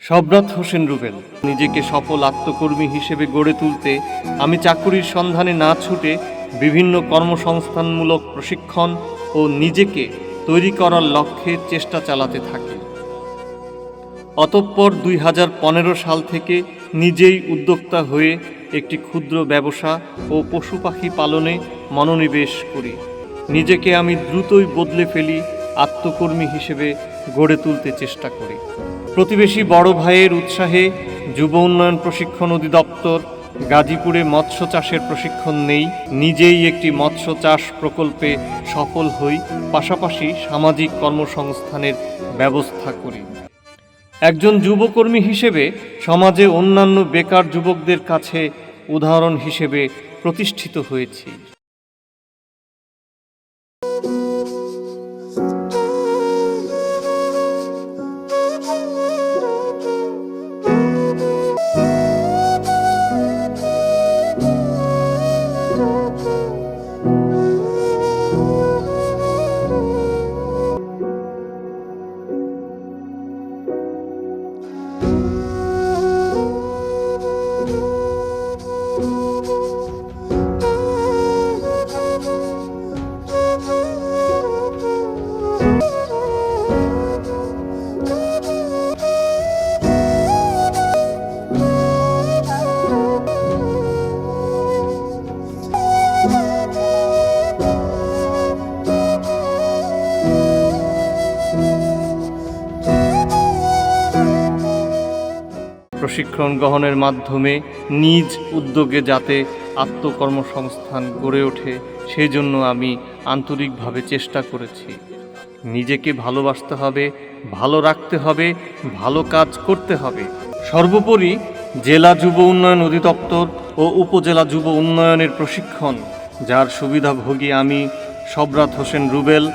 শবরাত হোসেন রুবেল। নিজেকে সফল আত্মকর্মী হিসেবে গড়ে তুলতে আমি চাকুরির সন্ধানে না ছুটে বিভিন্ন কর্মসংস্থানমূলক প্রশিক্ষণ ও নিজেকে তৈরি করার লক্ষ্যে চেষ্টা চালাতে থাকি। অতঃপর 2015 সাল থেকে নিজেই উদ্যোক্তা হয়ে একটি ক্ষুদ্র ব্যবসা ও পশু পাখি পালনে মনোনিবেশ করি। নিজেকে আমি দ্রুতই বদলে ফেলি, আত্মকর্মী হিসেবে গড়ে তুলতে চেষ্টা করি। প্রতিবেশী বড় ভাইয়ের উৎসাহে যুব উন্নয়ন প্রশিক্ষণ অধিদপ্তর গাজীপুরে মৎস্য চাষের প্রশিক্ষণ নেই। নিজেই একটি মৎস্য চাষ প্রকল্পে সফল হই, পাশাপাশি সামাজিক কর্মসংস্থানের ব্যবস্থা করি। একজন যুবকর্মী হিসেবে সমাজে অন্যান্য বেকার যুবকদের কাছে উদাহরণ হিসেবে প্রতিষ্ঠিত হয়েছি। প্রশিক্ষণ গ্রহণের মাধ্যমে নিজ উদ্যোগে যাতে আত্মকর্মসংস্থান গড়ে ওঠে সেই জন্য আমি আন্তরিকভাবে চেষ্টা করেছি। নিজেকে ভালোবাসতে হবে, ভালো রাখতে হবে, ভালো কাজ করতে হবে। সর্বোপরি জেলা যুব উন্নয়ন অধিদপ্তর ও উপজেলা যুব উন্নয়নের প্রশিক্ষণ, যার সুবিধাভোগী আমি শবরাত হোসেন রুবেল,